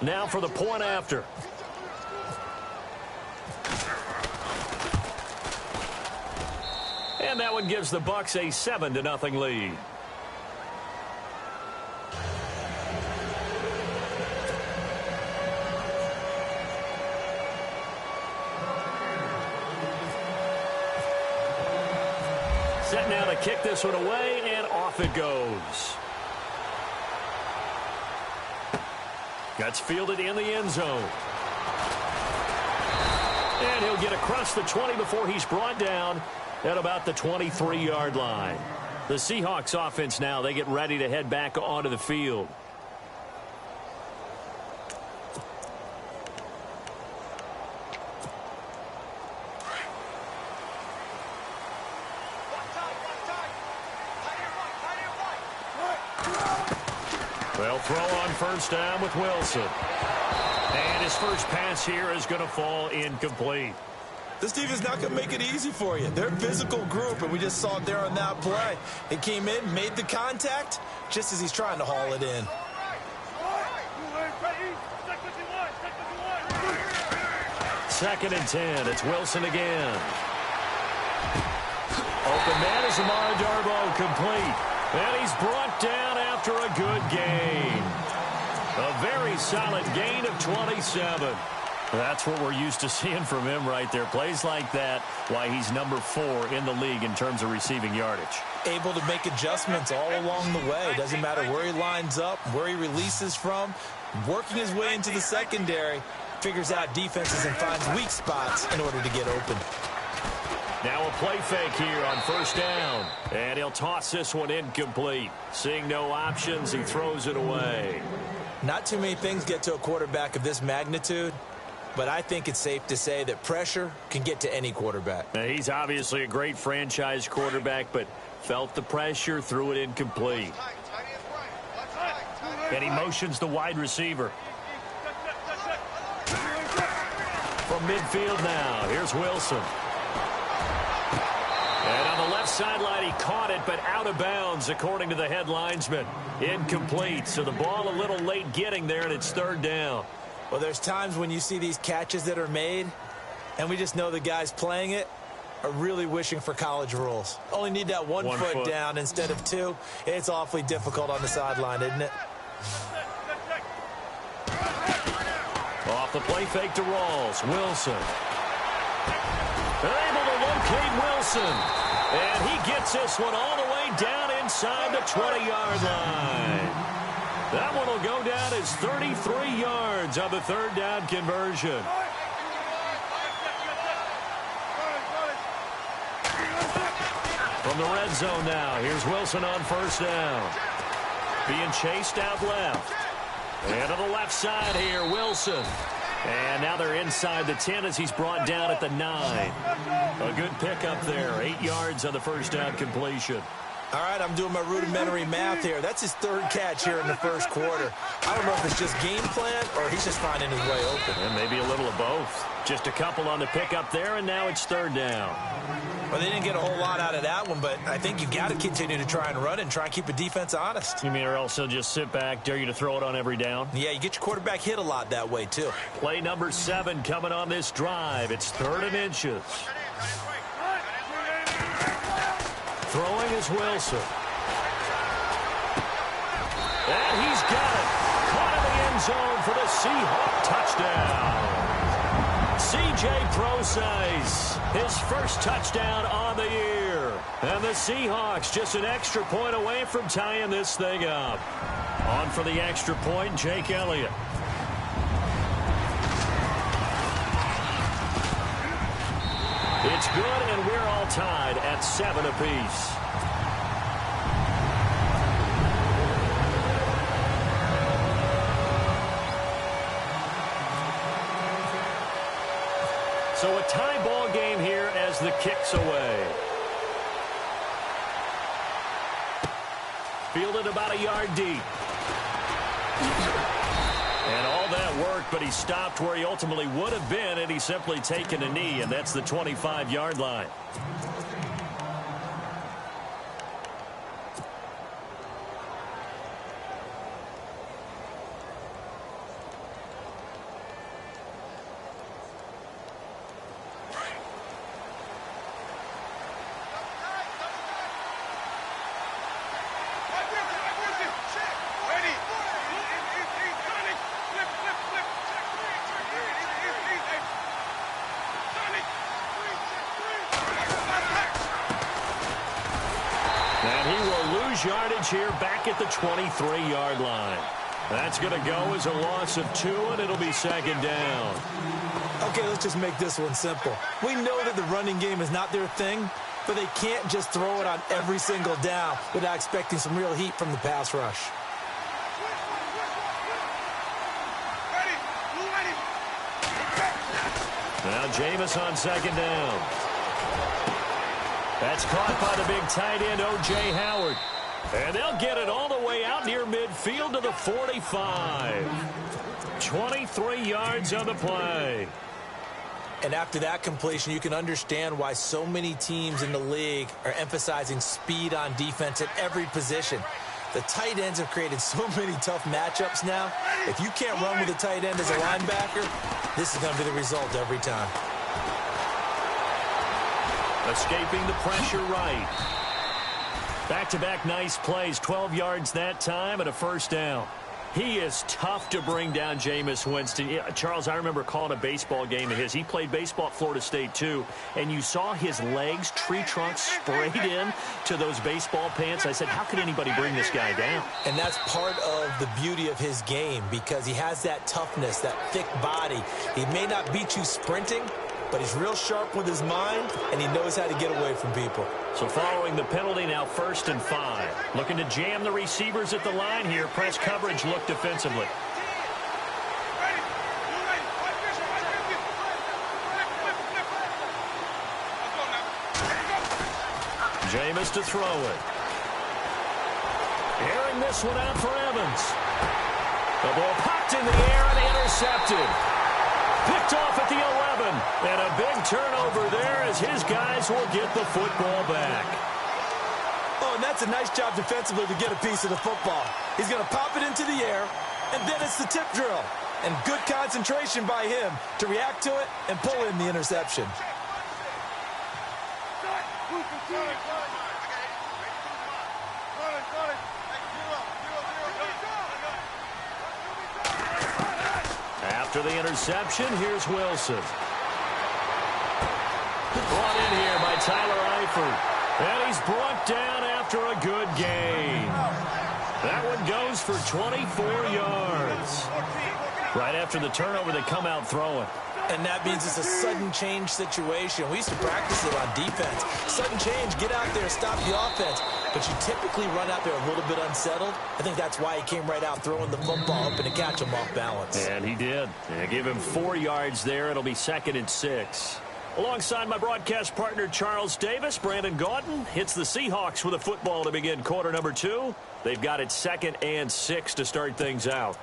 Now for the point after. And that one gives the Bucs a 7-0 lead. Set now to kick this one away, and off it goes. That's fielded in the end zone. And he'll get across the 20 before he's brought down at about the 23-yard line. The Seahawks offense now, they get ready to head back onto the field. They'll throw on first down with Wilson. And his first pass here is going to fall incomplete. This defense not going to make it easy for you. They're a physical group, and we just saw it there on that play. He came in, made the contact, just as he's trying to haul it in. Second and 10. It's Wilson again. Open man is Amara Darboh, complete. And he's brought down after a good gain. A very solid gain of 27. That's what we're used to seeing from him right there. Plays like that, why he's number 4 in the league in terms of receiving yardage. Able to make adjustments all along the way. Doesn't matter where he lines up, where he releases from. Working his way into the secondary. Figures out defenses and finds weak spots in order to get open. Now a play fake here on first down. And he'll toss this one incomplete. Seeing no options, he throws it away. Not too many things get to a quarterback of this magnitude, but I think it's safe to say that pressure can get to any quarterback. Now, he's obviously a great franchise quarterback, but felt the pressure, threw it incomplete. And he motions the wide receiver. From midfield now, here's Wilson. And on the left sideline, he caught it, but out of bounds, according to the head linesman. Incomplete, so the ball a little late getting there, and it's third down. Well, there's times when you see these catches that are made, and we just know the guys playing it are really wishing for college rules. Only need that one foot down instead of 2. It's awfully difficult on the sideline, isn't it? Off the play fake to Rawls. Wilson. They're able to locate Wilson. And he gets this one all the way down inside the 20-yard line. That one will go down as 33 yards on the third down conversion. From the red zone now, here's Wilson on first down. Being chased out left. And to the left side here, Wilson. And now they're inside the 10 as he's brought down at the 9. A good pickup there. 8 yards on the first down completion. All right, I'm doing my rudimentary math here. That's his third catch here in the first quarter. I don't know if it's just game plan or he's just finding his way open. And maybe a little of both. Just a couple on the pickup there, and now it's third down. Well, they didn't get a whole lot out of that one, but I think you've got to continue to try and run and try and keep the defense honest. You mean or else he'll just sit back, dare you to throw it on every down? Yeah, you get your quarterback hit a lot that way, too. Play number 7 coming on this drive. It's 3rd and inches. Throwing is Wilson. And he's got it. Caught in the end zone for the Seahawk touchdown. C.J. Prosise, his first touchdown on the year. And the Seahawks just an extra point away from tying this thing up. On for the extra point, Jake Elliott. It's good, and we're all tied at 7 apiece. So a tie ball game here as the kick's away. Fielded about a yard deep. And all that work, but he stopped where he ultimately would have been, and he's simply taken a knee, and that's the 25-yard line. lose yardage here back at the 23-yard line. That's going to go as a loss of 2, and it'll be second down. Okay, let's just make this one simple. We know that the running game is not their thing, but they can't just throw it on every single down without expecting some real heat from the pass rush. Now Jameis on second down. That's caught by the big tight end, O.J. Howard. And they'll get it all the way out near midfield to the 45. 23 yards on the play. And after that completion, you can understand why so many teams in the league are emphasizing speed on defense at every position. The tight ends have created so many tough matchups now. If you can't run with a tight end as a linebacker, this is going to be the result every time. Escaping the pressure right. Back-to-back nice plays, 12 yards that time and a first down. He is tough to bring down, Jameis Winston. Yeah, Charles, I remember calling a baseball game of his. He played baseball at Florida State, too, and you saw his legs, tree trunks sprayed in to those baseball pants. I said, how could anybody bring this guy down? And that's part of the beauty of his game because he has that toughness, that thick body. He may not beat you sprinting, but he's real sharp with his mind, and he knows how to get away from people. So following the penalty, now 1st and 5. Looking to jam the receivers at the line here. Press coverage look defensively. Jameis to throw it. Airing this one out for Evans. The ball popped in the air and intercepted. Picked off at the 11, and a big turnover there as his guys will get the football back. Oh, and that's a nice job defensively to get a piece of the football. He's going to pop it into the air, and then it's the tip drill. And good concentration by him to react to it and pull in the interception. After the interception, here's Wilson. Brought in here by Tyler Eifert. And he's brought down after a good gain. That one goes for 24 yards. Right after the turnover, they come out throwing. And that means it's a sudden change situation. We used to practice it on defense. Sudden change, get out there, stop the offense. But you typically run out there a little bit unsettled. I think that's why he came right out throwing the football, hoping to catch him off balance. And he did. And give him 4 yards there. It'll be 2nd and 6. Alongside my broadcast partner, Charles Davis, Brandon Gaudin hits the Seahawks with a football to begin quarter number 2. They've got it 2nd and 6 to start things out.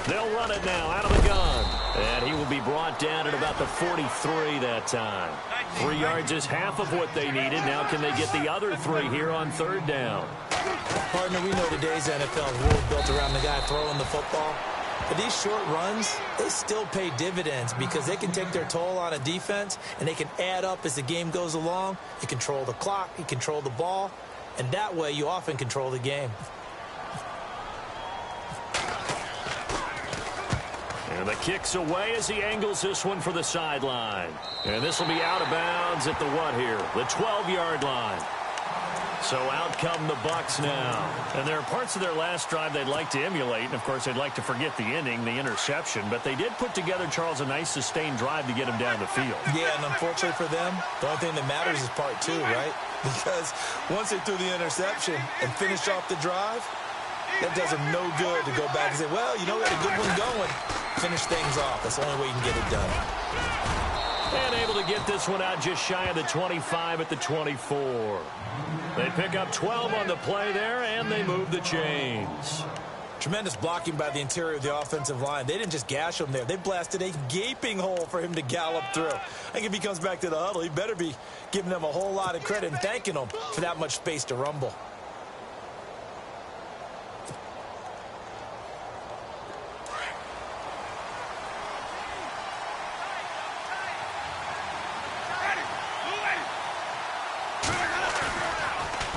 They'll run it now out of the gun. And he will be brought down at about the 43 that time. 3 yards is half of what they needed. Now can they get the other 3 here on 3rd down? Partner, we know today's NFL is really built around the guy throwing the football. But these short runs, they still pay dividends because they can take their toll on a defense and they can add up as the game goes along. You control the clock, you control the ball, and that way you often control the game. And the kick's away as he angles this one for the sideline. And this will be out of bounds at the what here? The 12-yard line. So out come the Bucs now. And there are parts of their last drive they'd like to emulate. And, of course, they'd like to forget the ending, the interception. But they did put together, Charles, a nice sustained drive to get him down the field. Yeah, and unfortunately for them, the only thing that matters is part 2, right? Because once they threw the interception and finished off the drive, that does them no good to go back and say, well, you know, we had a good one going. Finish things off. That's the only way you can get it done. And able to get this one out just shy of the 25 at the 24. They pick up 12 on the play there, and they move the chains. Tremendous blocking by the interior of the offensive line. They didn't just gash him there. They blasted a gaping hole for him to gallop through. I think if he comes back to the huddle, he better be giving them a whole lot of credit and thanking them for that much space to rumble.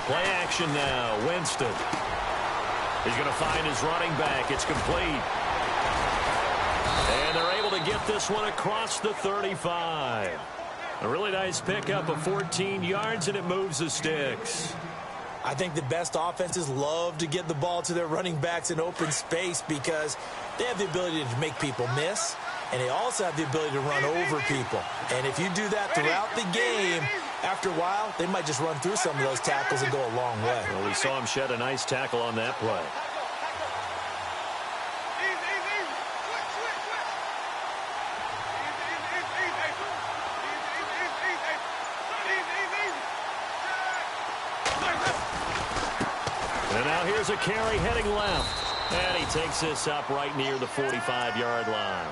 Play action now. Winston. He's going to find his running back. It's complete. And they're able to get this one across the 35. A really nice pickup of 14 yards, and it moves the sticks. I think the best offenses love to get the ball to their running backs in open space because they have the ability to make people miss, and they also have the ability to run over people. And if you do that throughout the game, after a while, they might just run through some of those tackles and go a long way. Well, we saw him shed a nice tackle on that play. And now here's a carry heading left. And he takes this up right near the 45-yard line.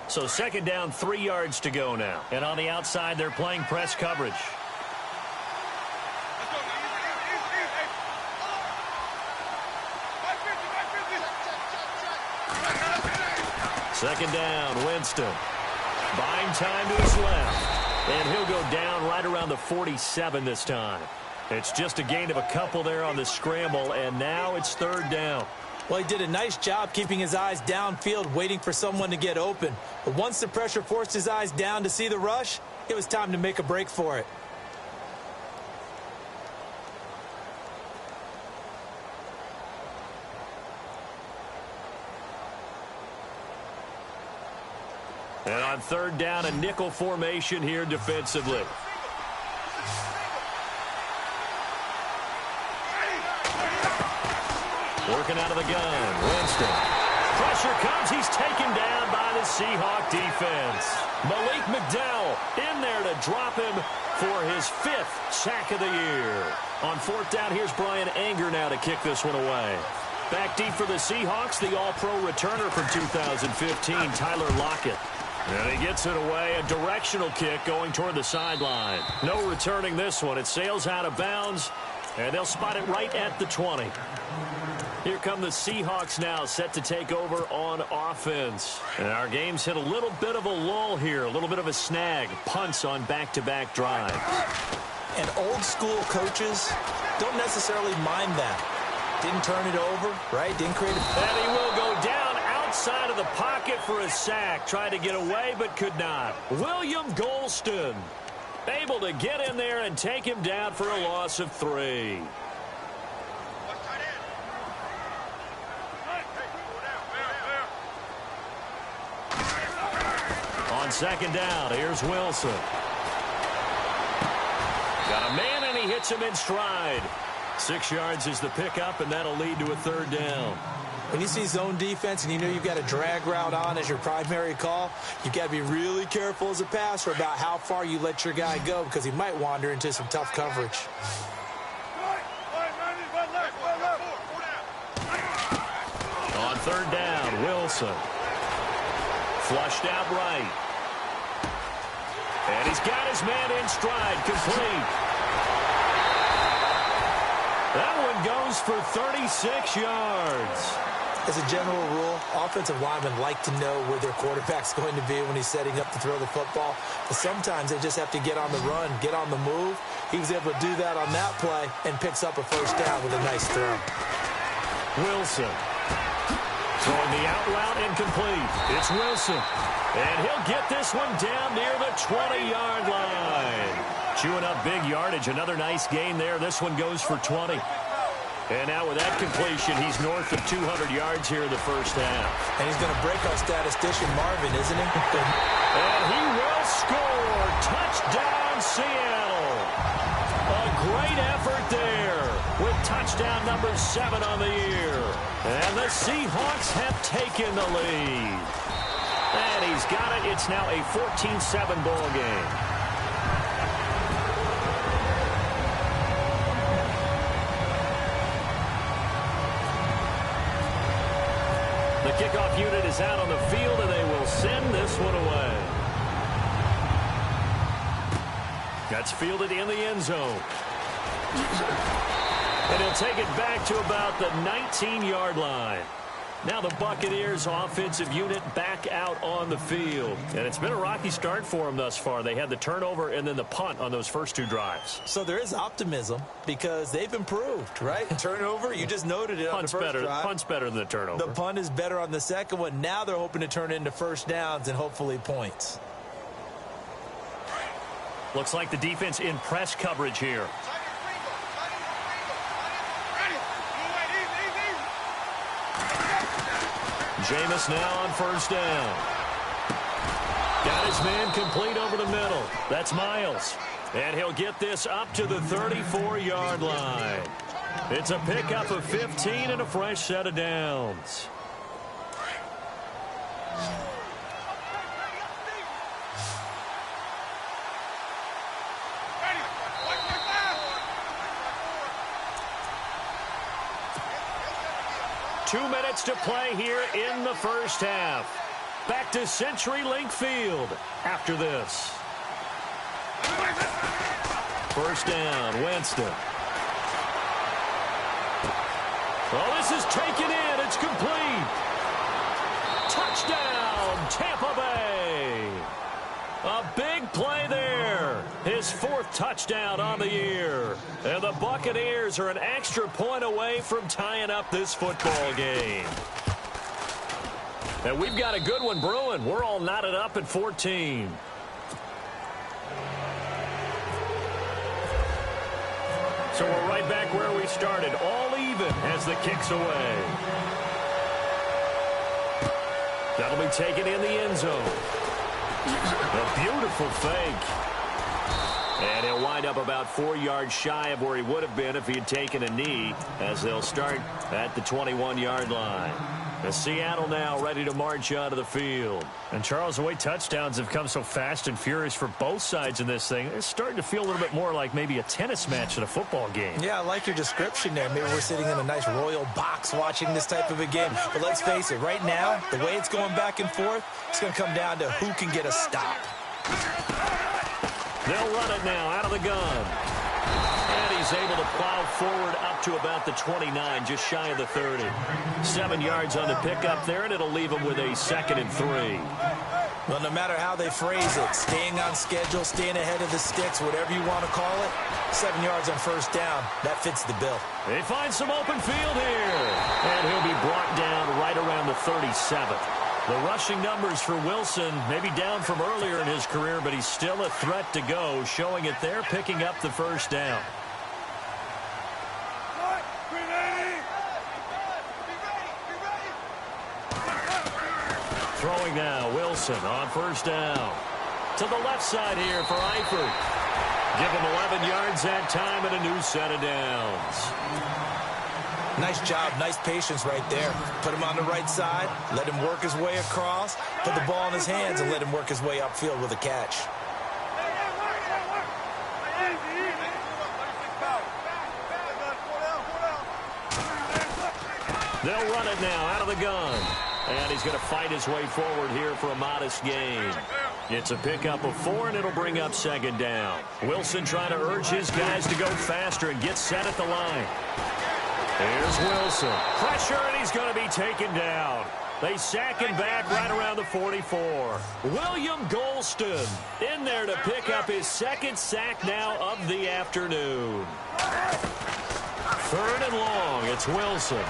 So second down, 3 yards to go now. And on the outside, they're playing press coverage. Second down, Winston. Buying time to his left. And he'll go down right around the 47 this time. It's just a gain of a couple there on the scramble, and now it's third down. Well, he did a nice job keeping his eyes downfield, waiting for someone to get open. But once the pressure forced his eyes down to see the rush, it was time to make a break for it. And on third down, a nickel formation here defensively. Working out of the gun, Winston. Pressure comes. He's taken down by the Seahawk defense. Malik McDowell in there to drop him for his 5th sack of the year. On fourth down, here's Brian Anger now to kick this one away. Back deep for the Seahawks, the all-pro returner from 2015, Tyler Lockett. And he gets it away, a directional kick going toward the sideline. No returning this one. It sails out of bounds, and they'll spot it right at the 20. Here come the Seahawks now, set to take over on offense. And our game's hit a little bit of a lull here, a little bit of a snag. Punts on back-to-back drives. And old-school coaches don't necessarily mind that. Didn't turn it over, right? Didn't create a... And he will go down outside of the pocket for a sack. Tried to get away, but could not. William Golston able to get in there and take him down for a loss of 3. On second down, here's Wilson. Got a man, and he hits him in stride. 6 yards is the pickup, and that'll lead to a third down. When you see zone defense and you know you've got a drag route on as your primary call, you've got to be really careful as a passer about how far you let your guy go because he might wander into some tough coverage. On third down, Wilson. Flushed out right. And he's got his man in stride, complete. That one goes for 36 yards. As a general rule, offensive linemen like to know where their quarterback's going to be when he's setting up to throw the football. But sometimes they just have to get on the run, get on the move. He was able to do that on that play and picks up a first down with a nice throw. Wilson. Throwing the out route incomplete. It's Wilson. And he'll get this one down near the 20-yard line. Chewing up big yardage. Another nice gain there. This one goes for 20. And now with that completion, he's north of 200 yards here in the first half. And he's going to break our statistician, Marvin, isn't he? And he will score. Touchdown, Seattle. A great effort there with touchdown number 7 on the year. And the Seahawks have taken the lead. And he's got it. It's now a 14-7 ball game. The kickoff unit is out on the field, and they will send this one away. That's fielded in the end zone. And he'll take it back to about the 19-yard line. Now the Buccaneers offensive unit back out on the field. And it's been a rocky start for them thus far. They had the turnover and then the punt on those first 2 drives. So there is optimism because they've improved, right? Turnover, you just noted it on the first drive. Punt's better than the turnover. The punt is better on the second one. Now they're hoping to turn it into first downs and hopefully points. Looks like the defense in press coverage here. Jameis now on first down. Got his man complete over the middle. That's Miles. And he'll get this up to the 34-yard line. It's a pickup of 15 and a fresh set of downs. Two minutes to play here in the first half. Back to CenturyLink Field after this. First down, Winston. Oh, this is taken in. It's complete. Touchdown, Tampa Bay. A big play there. His 4th touchdown on the year. And the Buccaneers are an extra point away from tying up this football game. And we've got a good one brewing. We're all knotted up at 14. So we're right back where we started. All even as the kick's away. That'll be taken in the end zone. A beautiful fake. And he'll wind up about 4 yards shy of where he would have been if he had taken a knee, as they'll start at the 21-yard line. As Seattle now ready to march onto the field. And, Charles, the way touchdowns have come so fast and furious for both sides in this thing, it's starting to feel a little bit more like maybe a tennis match in a football game. Yeah, I like your description there. Maybe we're sitting in a nice royal box watching this type of a game. But let's face it, right now, the way it's going back and forth, it's going to come down to who can get a stop. They'll run it now out of the gun. And he's able to plow forward up to about the 29, just shy of the 30. 7 yards on the pickup there, and it'll leave him with a 2nd and 3. Well, no matter how they phrase it, staying on schedule, staying ahead of the sticks, whatever you want to call it, 7 yards on first down, that fits the bill. They find some open field here. And he'll be brought down right around the 37. The rushing numbers for Wilson maybe down from earlier in his career, but he's still a threat to go, showing it there, picking up the first down. Throwing now, Wilson on first down. To the left side here for Eifert. Give him 11 yards that time and a new set of downs. Nice job, nice patience right there. Put him on the right side, let him work his way across, put the ball in his hands, and let him work his way upfield with a catch. They'll run it now out of the gun. And he's going to fight his way forward here for a modest gain. It's a pickup of 4, and it'll bring up 2nd down. Wilson trying to urge his guys to go faster and get set at the line. Here's Wilson. Pressure, and he's going to be taken down. They sack him back right around the 44. William Golston in there to pick up his 2nd sack now of the afternoon. 3rd and long. It's Wilson.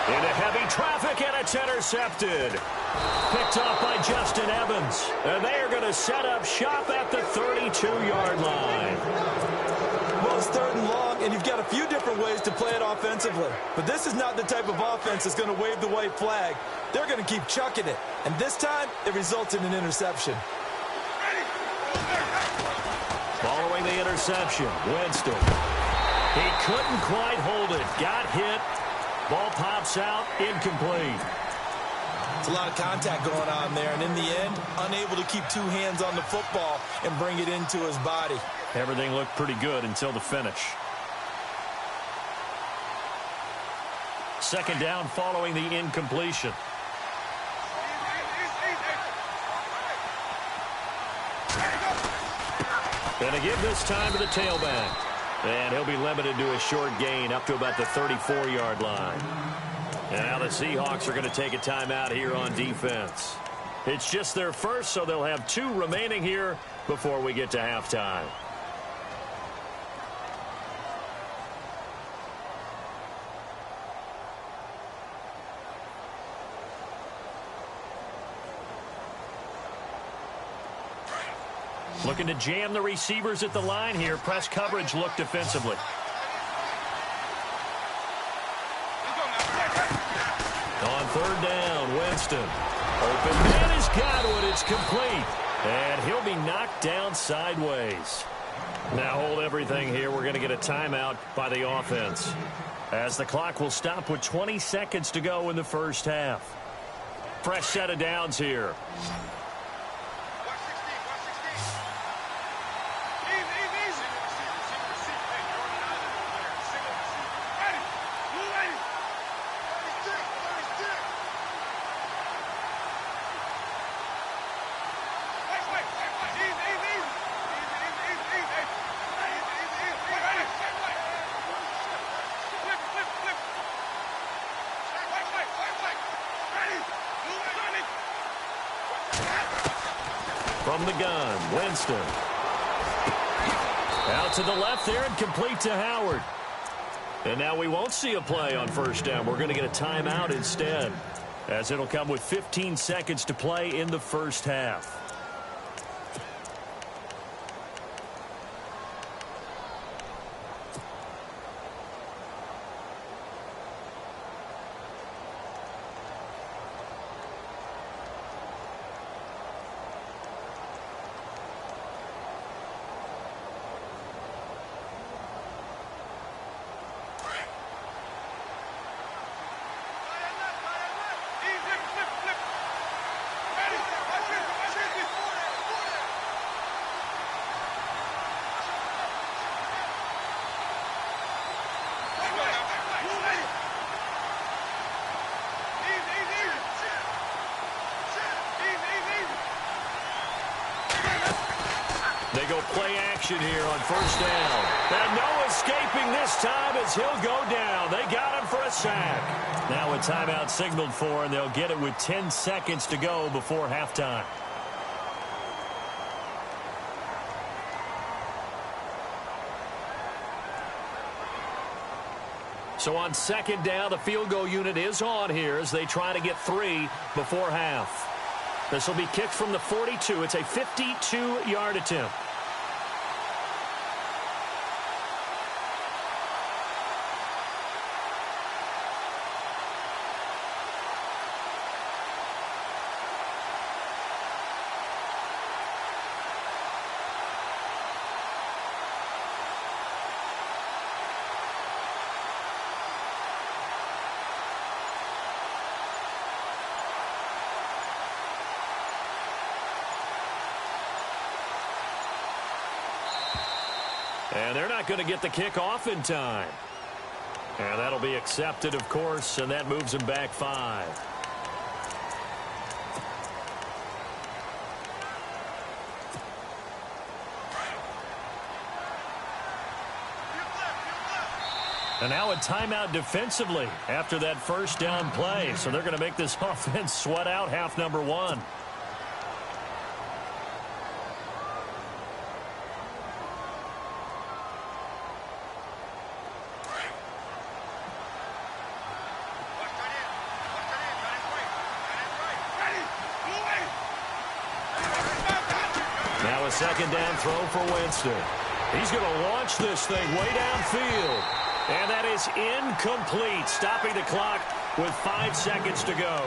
Into heavy traffic, and it's intercepted. Picked off by Justin Evans. And they are going to set up shop at the 32-yard line. Well, it's 3rd and long, and you've got a few different ways to play it offensively. But this is not the type of offense that's going to wave the white flag. They're going to keep chucking it. And this time, it results in an interception. Following the interception, Winston. He couldn't quite hold it. Got hit. Ball pops out, incomplete. It's a lot of contact going on there, and in the end, unable to keep 2 hands on the football and bring it into his body. Everything looked pretty good until the finish. 2nd down following the incompletion. And a give this time to the tailback. And he'll be limited to a short gain up to about the 34-yard line. And now the Seahawks are going to take a timeout here on defense. It's just their first, so they'll have 2 remaining here before we get to halftime. Looking to jam the receivers at the line here. Press coverage look defensively. On 3rd down, Winston. Open man has got it. It's complete. And he'll be knocked down sideways. Now hold everything here. We're going to get a timeout by the offense, as the clock will stop with 20 seconds to go in the first half. Fresh set of downs here. From the gun, Winston. Out to the left there and complete to Howard. And now we won't see a play on 1st down. We're going to get a timeout instead, as it'll come with 15 seconds to play in the first half. They go play action here on 1st down. And no escaping this time as he'll go down. They got him for a sack. Now a timeout signaled for, and they'll get it with 10 seconds to go before halftime. So on 2nd down, the field goal unit is on here as they try to get 3 before half. This will be kicked from the 42. It's a 52-yard attempt. And they're not going to get the kick off in time. And that'll be accepted, of course, and that moves them back 5. And now a timeout defensively after that 1st down play. So they're going to make this offense sweat out half number 1. Now a 2nd down throw for Winston. He's going to launch this thing way downfield. And that is incomplete, stopping the clock with 5 seconds to go.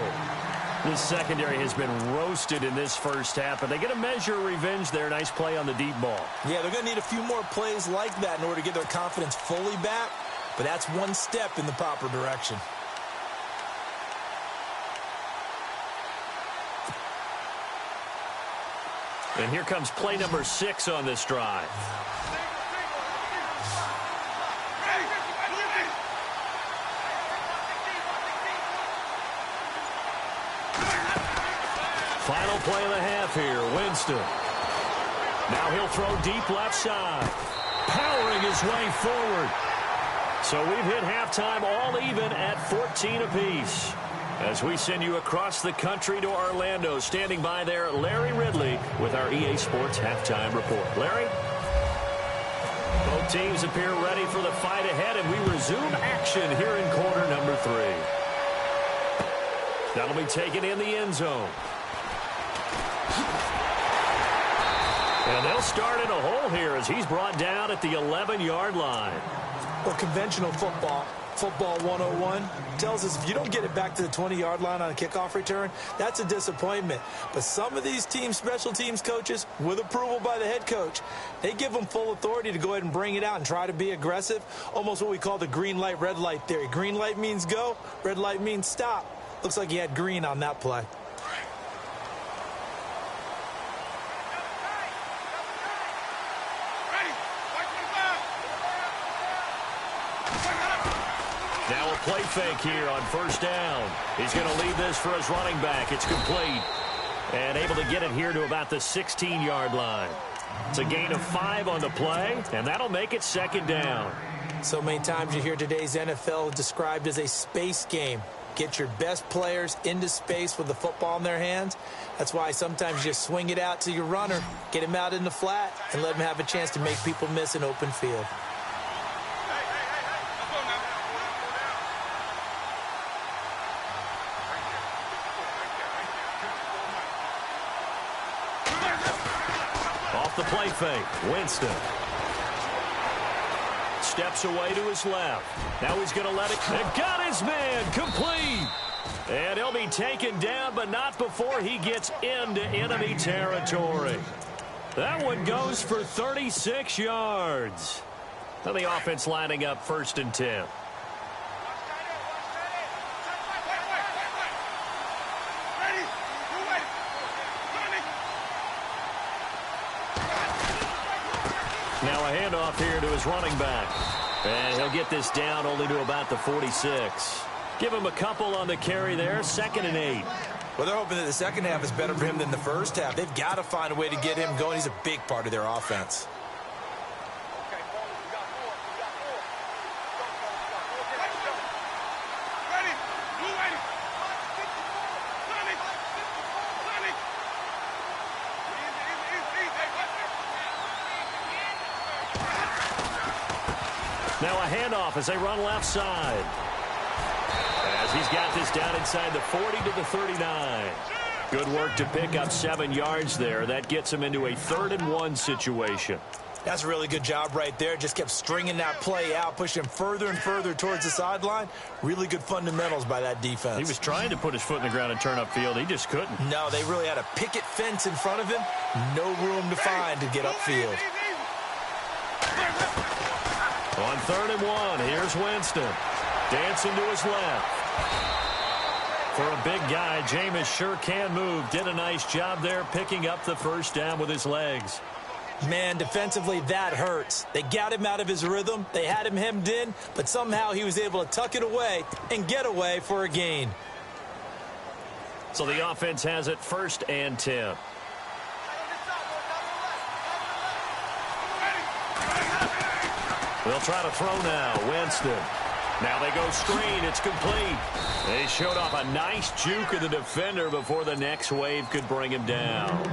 This secondary has been roasted in this first half, but they get a measure of revenge there. Nice play on the deep ball. Yeah, they're going to need a few more plays like that in order to get their confidence fully back, but that's one step in the proper direction. And here comes play number 6 on this drive. Final play of the half here, Winston. Now he'll throw deep left side. Powering his way forward. So we've hit halftime all even at 14 apiece. As we send you across the country to Orlando, standing by there, Larry Ridley with our EA Sports Halftime Report. Larry? Both teams appear ready for the fight ahead, and we resume action here in quarter number 3. That'll be taken in the end zone. And they'll start in a hole here as he's brought down at the 11-yard line. Well, conventional football 101, tells us if you don't get it back to the 20-yard line on a kickoff return, that's a disappointment. But some of these team special teams coaches, with approval by the head coach, they give them full authority to go ahead and bring it out and try to be aggressive, almost what we call the green light, red light theory. Green light means go, red light means stop. Looks like he had green on that play. Now a play fake here on first down. He's going to lead this for his running back. It's complete. And able to get it here to about the 16-yard line. It's a gain of 5 on the play, and that'll make it second down. So many times you hear today's NFL described as a space game. Get your best players into space with the football in their hands. That's why sometimes you just swing it out to your runner, get him out in the flat, and let him have a chance to make people miss an open field. Off the play fake, Winston. Steps away to his left. Now he's going to let it. And got his man complete. And he'll be taken down, but not before he gets into enemy territory. That one goes for 36 yards. Now the offense lining up 1st and 10. Now a handoff here to his running back. And he'll get this down only to about the 46. Give him a couple on the carry there. 2nd and 8. Well, they're hoping that the second half is better for him than the first half. They've got to find a way to get him going. He's a big part of their offense. Now a handoff as they run left side. As he's got this down inside the 40 to the 39. Good work to pick up 7 yards there. That gets him into a 3rd and 1 situation. That's a really good job right there. Just kept stringing that play out, pushing him further and further towards the sideline. Really good fundamentals by that defense. He was trying to put his foot in the ground and turn upfield. He just couldn't. No, they really had a picket fence in front of him. No room to find to get upfield. On 3rd and 1, here's Winston. Dancing to his left. For a big guy, Jameis sure can move. Did a nice job there picking up the first down with his legs. Man, defensively, that hurts. They got him out of his rhythm. They had him hemmed in, but somehow he was able to tuck it away and get away for a gain. So the offense has it 1st and 10. They'll try to throw now. Winston. Now they go screen. It's complete. They showed off a nice juke of the defender before the next wave could bring him down.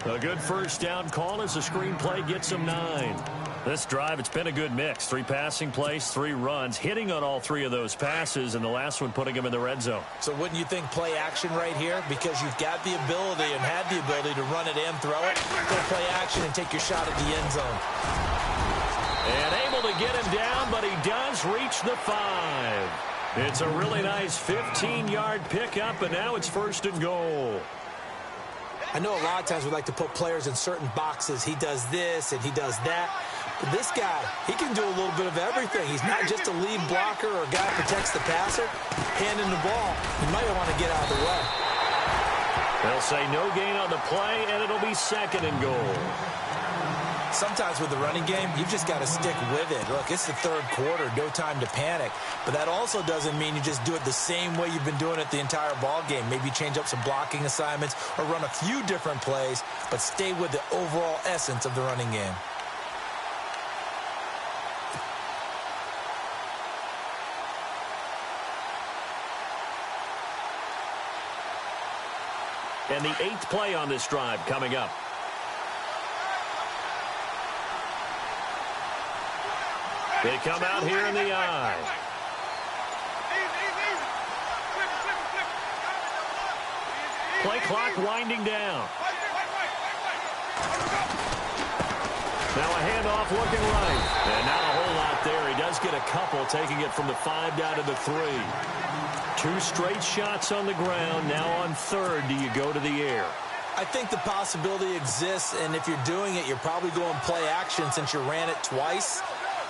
A good first down call as the screen play gets him 9. This drive, it's been a good mix. 3 passing plays, 3 runs, hitting on all 3 of those passes, and the last one putting him in the red zone. So wouldn't you think play action right here? Because you've got the ability and had the ability to run it and throw it. Go play action and take your shot at the end zone. And able to get him down, but he does reach the 5. It's a really nice 15-yard pickup, and now it's 1st and goal. I know a lot of times we like to put players in certain boxes. He does this and he does that. But this guy, he can do a little bit of everything. He's not just a lead blocker or a guy who protects the passer. Handing the ball, he might want to get out of the way. They'll say no gain on the play, and it'll be 2nd and goal. Sometimes with the running game, you've just got to stick with it. Look, it's the 3rd quarter, no time to panic. But that also doesn't mean you just do it the same way you've been doing it the entire ball game. Maybe change up some blocking assignments or run a few different plays, but stay with the overall essence of the running game. And the 8th play on this drive coming up. They come out here in the I. Play clock winding down. Now a handoff looking right. And not a whole lot there. He does get a couple, taking it from the 5 down to the 3. 2 straight shots on the ground. Now on 3rd, do you go to the air? I think the possibility exists, and if you're doing it, you're probably going play action since you ran it twice.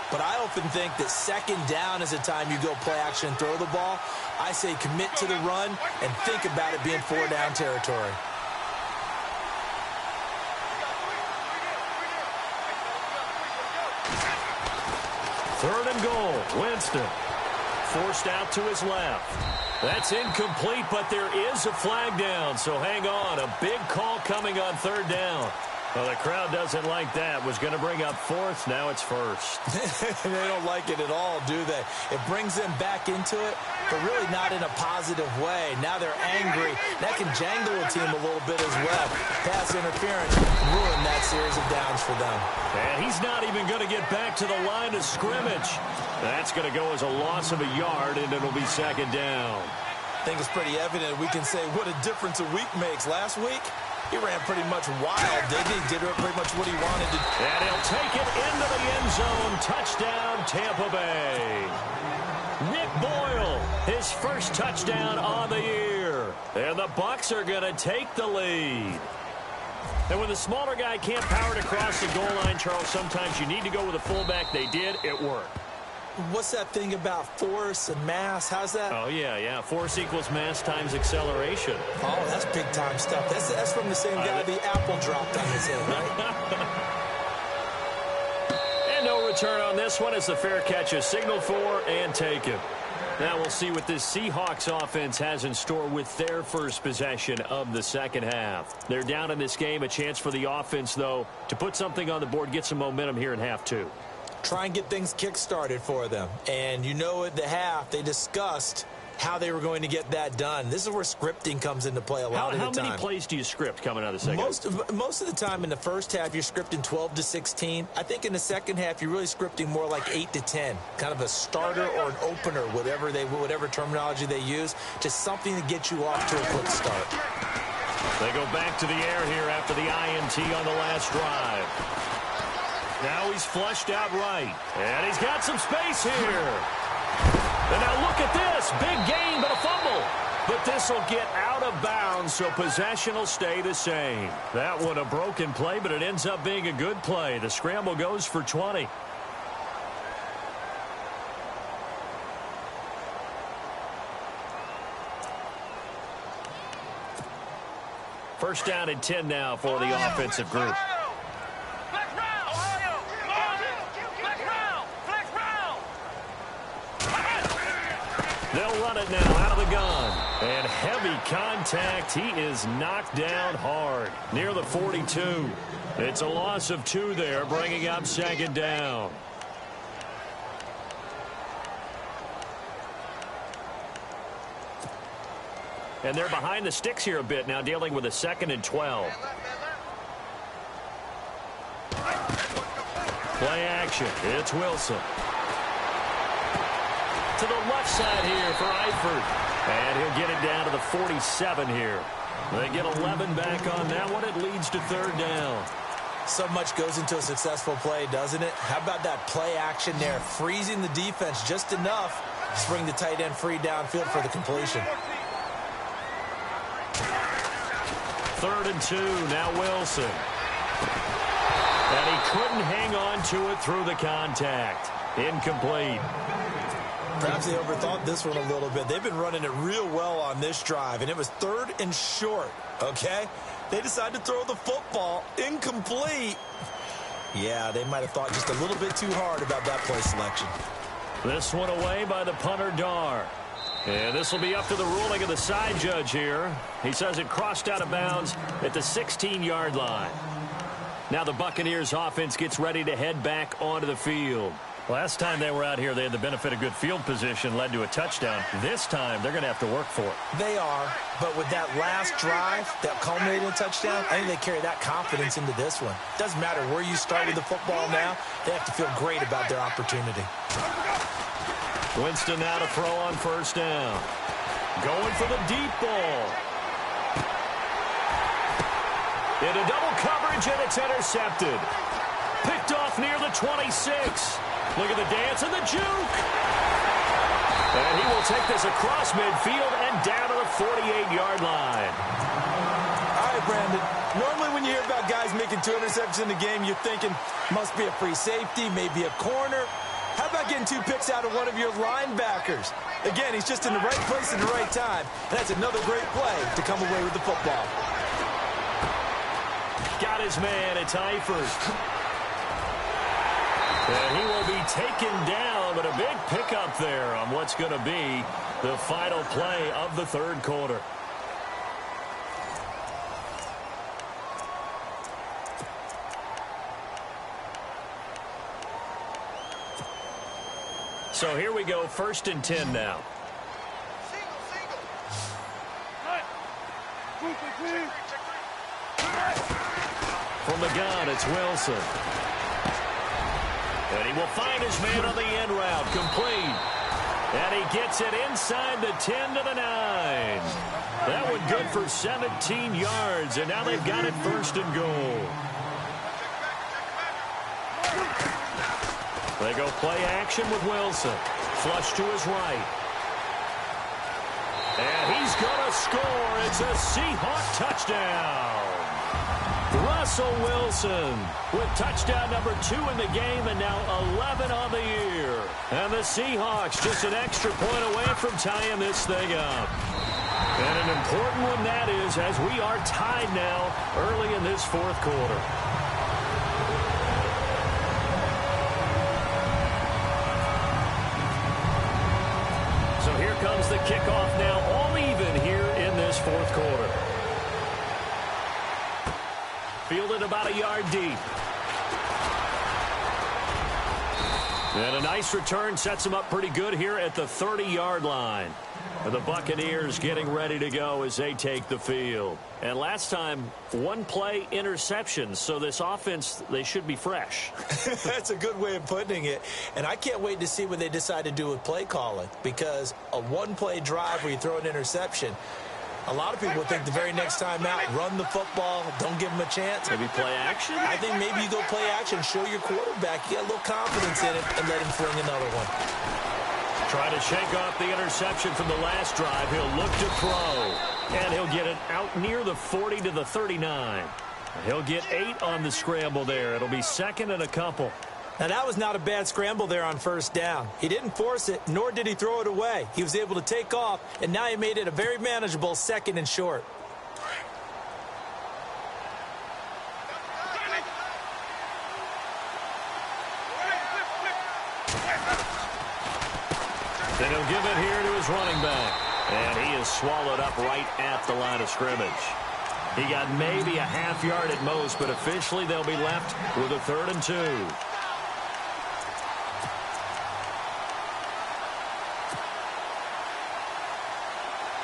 But I often think that 2nd down is the time you go play action and throw the ball. I say commit to the run and think about it being 4 down territory. Third and goal. Winston forced out to his left. That's incomplete, but there is a flag down, so hang on. A big call coming on 3rd down. Well, the crowd doesn't like that. Was going to bring up 4th. Now it's 1st. They don't like it at all, do they? It brings them back into it, but really not in a positive way. Now they're angry. That can jangle a team a little bit as well. Pass interference ruined that series of downs for them. And he's not even going to get back to the line of scrimmage. That's going to go as a loss of a yard, and it'll be 2nd down. I think it's pretty evident. We can say what a difference a week makes. Last week, he ran pretty much wild, didn't he? Did pretty much what he wanted to. And he'll take it into the end zone. Touchdown, Tampa Bay. Nick Boyle, his first touchdown on the year. And the Bucs are going to take the lead. And when the smaller guy can't power it across the goal line, Charles, sometimes you need to go with a fullback. They did. It worked. What's that thing about force and mass? How's that? Oh, yeah. Force equals mass times acceleration. Oh, that's big-time stuff. That's from the same guy the apple dropped on his head, right? And no return on this one as the fair catch is signaled for and taken. Now we'll see what this Seahawks offense has in store with their first possession of the 2nd half. They're down in this game. A chance for the offense, though, to put something on the board, get some momentum here in half 2. Try and get things kick-started for them. And you know at the half, they discussed how they were going to get that done. This is where scripting comes into play a lot of the time. How many plays do you script coming out of the 2nd? Most of the time in the first half, you're scripting 12 to 16. I think in the 2nd half, you're really scripting more like 8 to 10. Kind of a starter or an opener, whatever terminology they use. Just something to get you off to a quick start. They go back to the air here after the INT on the last drive. Now he's flushed out right. And he's got some space here. And now look at this. Big gain, but a fumble. But this will get out of bounds, so possession will stay the same. That one a broken play, but it ends up being a good play. The scramble goes for 20. First down and 10 now for the offensive group. They'll run it now out of the gun. And heavy contact. He is knocked down hard near the 42. It's a loss of 2 there, bringing up 2nd down. And they're behind the sticks here a bit now, dealing with a 2nd and 12. Play action. It's Wilson. To the left side here for Eifert. And he'll get it down to the 47 here. They get 11 back on that one. It leads to 3rd down. So much goes into a successful play, doesn't it? How about that play action there? Freezing the defense just enough to bring the tight end free downfield for the completion. 3rd and 2. Now Wilson. And he couldn't hang on to it through the contact. Incomplete. Perhaps they overthought this one a little bit. They've been running it real well on this drive, and it was 3rd and short, okay? They decided to throw the football incomplete. Yeah, they might have thought just a little bit too hard about that play selection. This one away by the punter, Dar. And this will be up to the ruling of the side judge here. He says it crossed out of bounds at the 16-yard line. Now the Buccaneers offense gets ready to head back onto the field. Last time they were out here, they had the benefit of good field position, led to a touchdown. This time, they're going to have to work for it. They are, but with that last drive that culminated in a touchdown, I think they carry that confidence into this one. Doesn't matter where you started the football now, they have to feel great about their opportunity. Winston now to throw on first down. Going for the deep ball. Into double coverage, and it's intercepted. Picked off near the 26. Look at the dance and the juke. And he will take this across midfield and down to the 48-yard line. All right, Brandon. Normally when you hear about guys making 2 interceptions in the game, you're thinking must be a free safety, maybe a corner. How about getting 2 picks out of one of your linebackers? Again, he's just in the right place at the right time. And that's another great play to come away with the football. Got his man. It's Eifert. And he will be taken down, but a big pickup there on what's going to be the final play of the third quarter. So here we go, 1st and 10 now. From the gun, it's Wilson. And he will find his man on the end route, complete. And he gets it inside the 10 to the 9. That one good for 17 yards, and now they've got it 1st and goal. They go play action with Wilson. Flush to his right. And he's going to score. It's a Seahawk touchdown. Russell Wilson with touchdown number 2 in the game and now 11 on the year. And the Seahawks just an extra point away from tying this thing up. And an important one that is, as we are tied now early in this 4th quarter. So here comes the kickoff now, all even here in this 4th quarter. Fielded about a yard deep. And a nice return sets him up pretty good here at the 30-yard line. And the Buccaneers getting ready to go as they take the field. And last time, 1 play interception. So this offense, they should be fresh. That's a good way of putting it. And I can't wait to see what they decide to do with play calling. Because a 1-play drive where you throw an interception, a lot of people think the very next time out, run the football, don't give them a chance. Maybe play action? I think maybe you go play action, show your quarterback, you get a little confidence in it, and let him fling another one. Try to shake off the interception from the last drive. He'll look to throw, and he'll get it out near the 40 to the 39. He'll get 8 on the scramble there. It'll be 2nd and a couple. Now, that was not a bad scramble there on 1st down. He didn't force it, nor did he throw it away. He was able to take off, and now he made it a very manageable 2nd and short. Then he'll give it here to his running back. And he is swallowed up right at the line of scrimmage. He got maybe a half yard at most, but officially they'll be left with a 3rd and 2.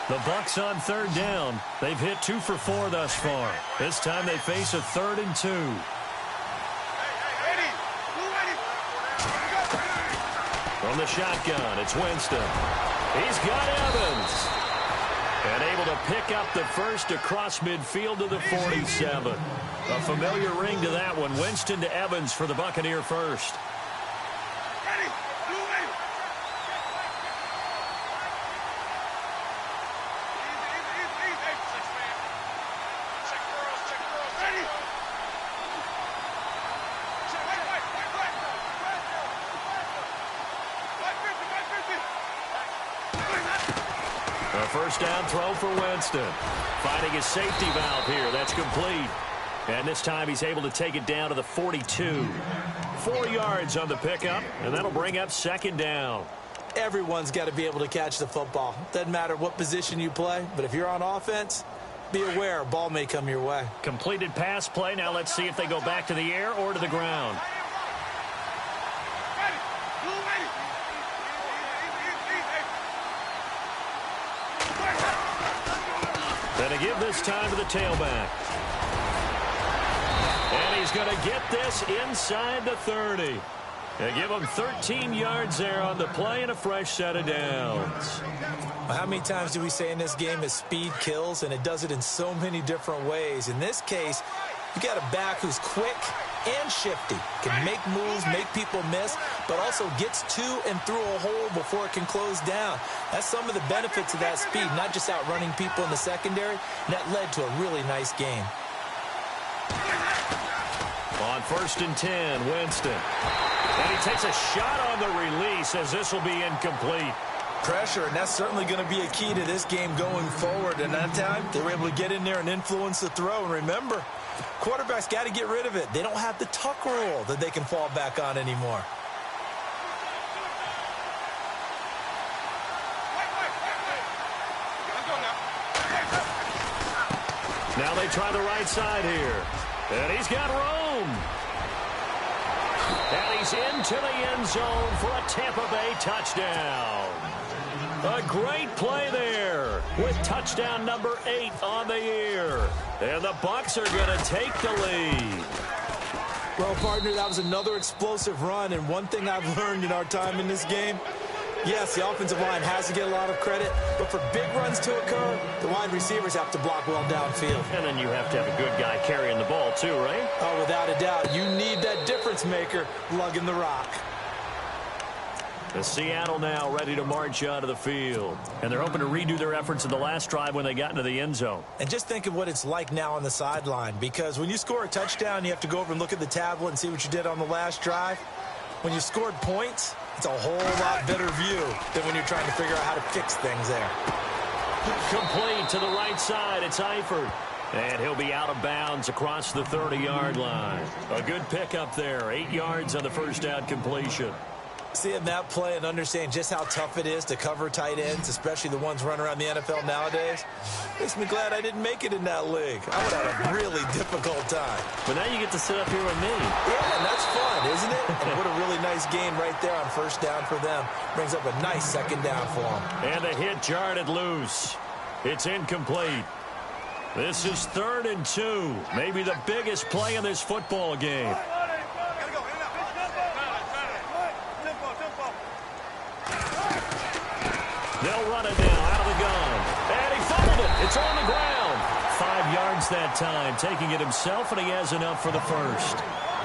The Bucs on 3rd down. They've hit 2 for 4 thus far. This time they face a 3rd and 2. From the shotgun, it's Winston. He's got Evans. And able to pick up the first across midfield to the 47. A familiar ring to that one. Winston to Evans for the Buccaneer first. First down throw for Winston. Finding his safety valve here. That's complete. And this time he's able to take it down to the 42. 4 yards on the pickup, and that'll bring up 2nd down. Everyone's got to be able to catch the football. Doesn't matter what position you play, but if you're on offense, be aware a ball may come your way. Completed pass play. Now let's see if they go back to the air or to the ground. And to give this time to the tailback. And he's going to get this inside the 30. They give him 13 yards there on the play and a fresh set of downs. Well, how many times do we say in this game that speed kills, and it does it in so many different ways? In this case, you got a back who's quick and shifty, can make moves, make people miss, but also gets to and through a hole before it can close down. That's some of the benefits of that speed, not just outrunning people in the secondary, and that led to a really nice game. On 1st and 10, Winston. And he takes a shot on the release as this will be incomplete. Pressure, and that's certainly going to be a key to this game going forward. And that time, they were able to get in there and influence the throw. And remember, quarterbacks got to get rid of it. They don't have the tuck rule that they can fall back on anymore. Now they try the right side here. And he's got room. And he's into the end zone for a Tampa Bay touchdown. A great play there with touchdown number 8 on the year. And the Bucs are going to take the lead. Well, partner, that was another explosive run. And one thing I've learned in our time in this game, yes, the offensive line has to get a lot of credit, but for big runs to occur, the wide receivers have to block well downfield. And then you have to have a good guy carrying the ball too, right? Oh, without a doubt. You need that difference maker lugging the rock. The Seattle now ready to march out of the field. And they're hoping to redo their efforts in the last drive when they got into the end zone. And just think of what it's like now on the sideline, because when you score a touchdown, you have to go over and look at the tablet and see what you did on the last drive. When you scored points, it's a whole lot better view than when you're trying to figure out how to fix things there. Complete to the right side. It's Eifert. And he'll be out of bounds across the 30-yard line. A good pickup there. 8 yards on the first down completion. Seeing that play and understand just how tough it is to cover tight ends, especially the ones running around the NFL nowadays, makes me glad I didn't make it in that league. I would have had a really difficult time. But now you get to sit up here with me. Yeah, and that's fun, isn't it? And what a really nice game right there on first down for them. Brings up a nice second down for them. And the hit jarred it loose. It's incomplete. This is 3rd and 2. Maybe the biggest play in this football game. They'll run it now out of the gun. And he fumbled it. It's on the ground. 5 yards that time, taking it himself, and he has enough for the first.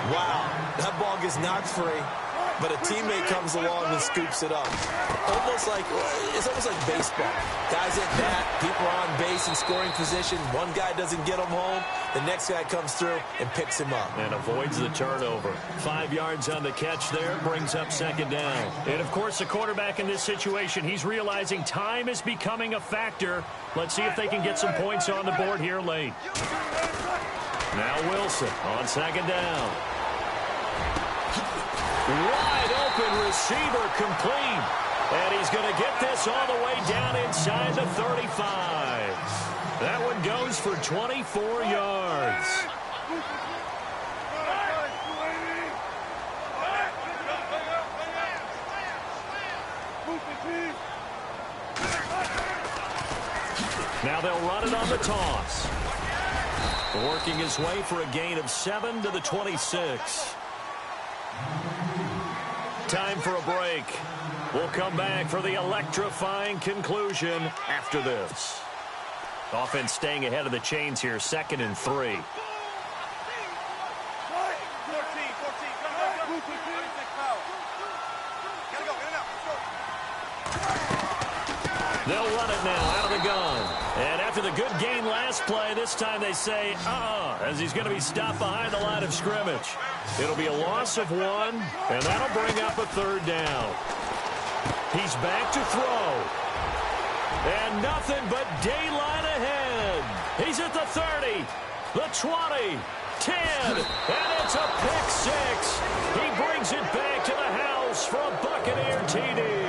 Wow, that ball gets knocked free, but a teammate comes along and scoops it up. It's almost like baseball. Guys at bat, people are on base in scoring position. One guy doesn't get him home. The next guy comes through and picks him up. And avoids the turnover. 5 yards on the catch there, brings up second down. And, of course, the quarterback in this situation, he's realizing time is becoming a factor. Let's see if they can get some points on the board here late. Now Wilson on second down. Wide open receiver complete. And he's going to get this all the way down inside the 35. That one goes for 24 yards. Now they'll run it on the toss. Working his way for a gain of 7 to the 26. Time for a break. We'll come back for the electrifying conclusion after this. Offense staying ahead of the chains here, 2nd and 3. They'll run it now out of the gun. And after the good gain last play, this time they say, as he's going to be stopped behind the line of scrimmage. It'll be a loss of 1, and that'll bring up a 3rd down. He's back to throw. And nothing but daylight ahead. He's at the 30, the 20, 10, and it's a pick 6. He brings it back to the house for a Buccaneer TD.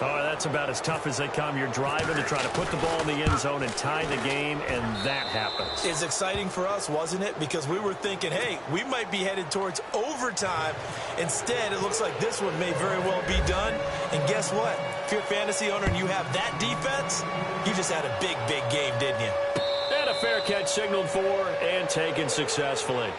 Oh, that's about as tough as they come. You're driving to try to put the ball in the end zone and tie the game, and that happens. It's exciting for us, wasn't it? Because we were thinking, hey, we might be headed towards overtime. Instead, it looks like this one may very well be done. And guess what? If you're a fantasy owner and you have that defense, you just had a big, big game, didn't you? And a fair catch signaled for and taken successfully.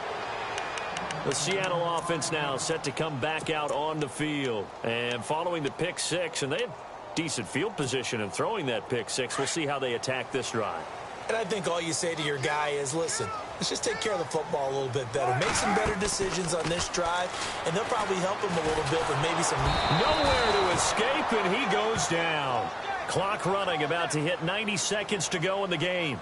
The Seattle offense now set to come back out on the field. And following the pick six, and they had decent field position in throwing that pick six. We'll see how they attack this drive. And I think all you say to your guy is, listen, let's just take care of the football a little bit better. Make some better decisions on this drive, and they'll probably help him a little bit with maybe some... Nowhere to escape, and he goes down. Clock running, about to hit 90 seconds to go in the game.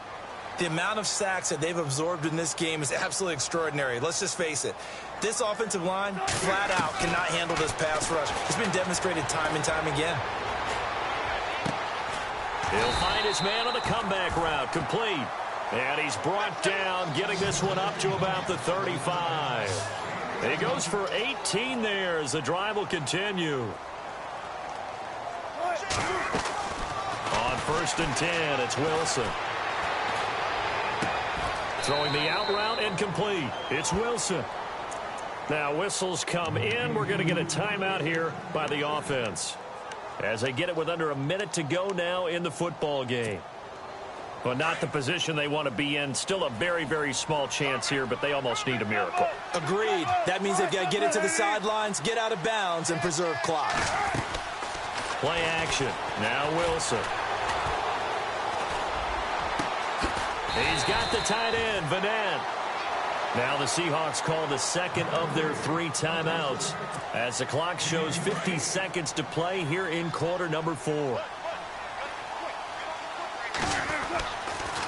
The amount of sacks that they've absorbed in this game is absolutely extraordinary. Let's just face it. This offensive line, flat out, cannot handle this pass rush. It's been demonstrated time and time again. He'll find his man on the comeback route, complete. And he's brought down, getting this one up to about the 35. He goes for 18 there as the drive will continue. On 1st and 10, it's Wilson. Throwing the out route and complete. It's Wilson. Now whistles come in. We're going to get a timeout here by the offense, as they get it with under a minute to go now in the football game. But not the position they want to be in. Still a very, very small chance here, but they almost need a miracle. Agreed. That means they've got to get it to the sidelines, get out of bounds, and preserve clock. Play action. Now Wilson. He's got the tight end, Vanette. Now the Seahawks call the second of their 3 timeouts as the clock shows 50 seconds to play here in quarter number 4.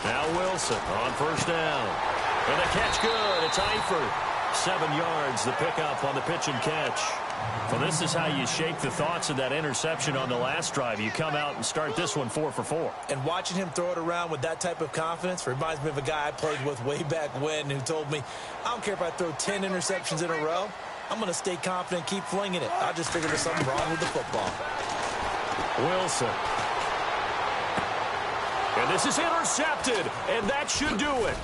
Now Wilson on 1st down. And the catch good. It's Eifert. 7 yards, the pickup on the pitch and catch. Well, this is how you shake the thoughts of that interception on the last drive. You come out and start this one 4 for 4. And watching him throw it around with that type of confidence reminds me of a guy I played with way back when who told me, I don't care if I throw 10 interceptions in a row. I'm going to stay confident, keep flinging it. I just figured there's something wrong with the football. Wilson. And this is intercepted, and that should do it.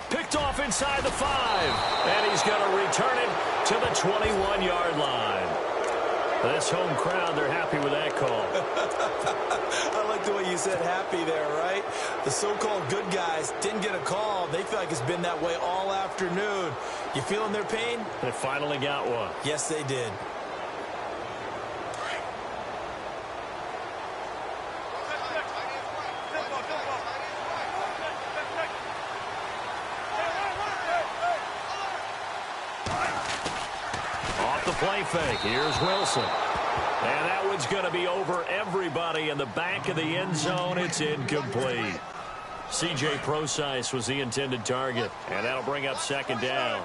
Picked off inside the 5, and he's going to return it to the 21-yard line. This home crowd, they're happy with that call. I like the way you said happy there, right? The so-called good guys didn't get a call. They feel like it's been that way all afternoon. You feeling their pain? They finally got one. Yes, they did. Play fake. Here's Wilson. And that one's going to be over everybody in the back of the end zone. It's incomplete. C.J. Prosise was the intended target. And that'll bring up 2nd down.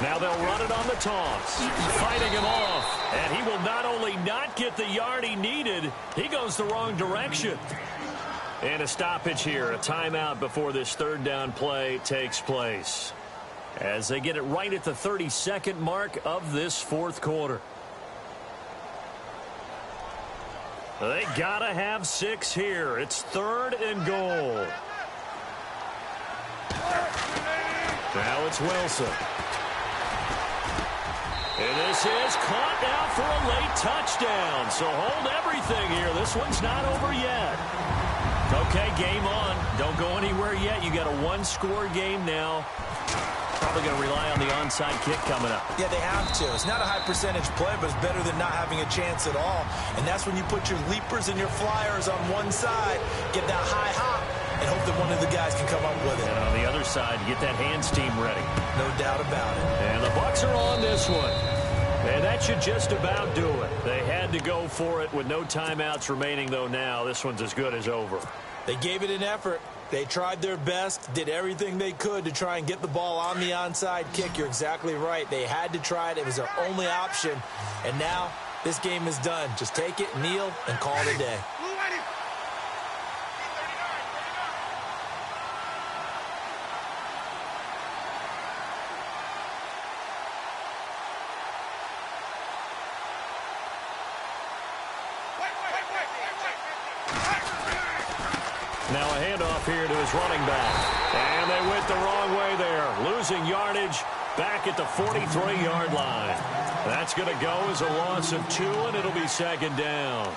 Now they'll run it on the toss. Fighting him off. And he will not only not get the yard he needed, he goes the wrong direction. And a stoppage here, a timeout before this 3rd down play takes place, as they get it right at the 32nd mark of this 4th quarter. They gotta have 6 here. It's 3rd and goal. Now it's Wilson. And this is caught now for a late touchdown. So hold everything here. This one's not over yet. Okay, game on. Don't go anywhere yet. You got a 1-score game now. Probably going to rely on the onside kick coming up. Yeah, they have to. It's not a high percentage play, but it's better than not having a chance at all. And that's when you put your leapers and your flyers on one side, get that high hop, and hope that one of the guys can come up with it. And on the other side, you get that hands team ready. No doubt about it. And the Bucs are on this one. And that should just about do it. They had to go for it with no timeouts remaining, though now. This one's as good as over. They gave it an effort. They tried their best, did everything they could to try and get the ball on the onside kick. You're exactly right. They had to try it. It was their only option. And now this game is done. Just take it, kneel, and call it a day. Now a handoff here to his running back. And they went the wrong way there. Losing yardage back at the 43-yard line. That's going to go as a loss of 2, and it'll be second down.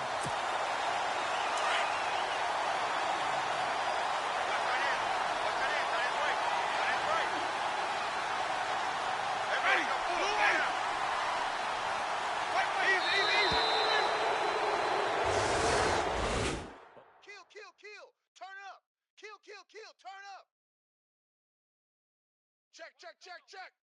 Turn up. Kill. Turn up. Check.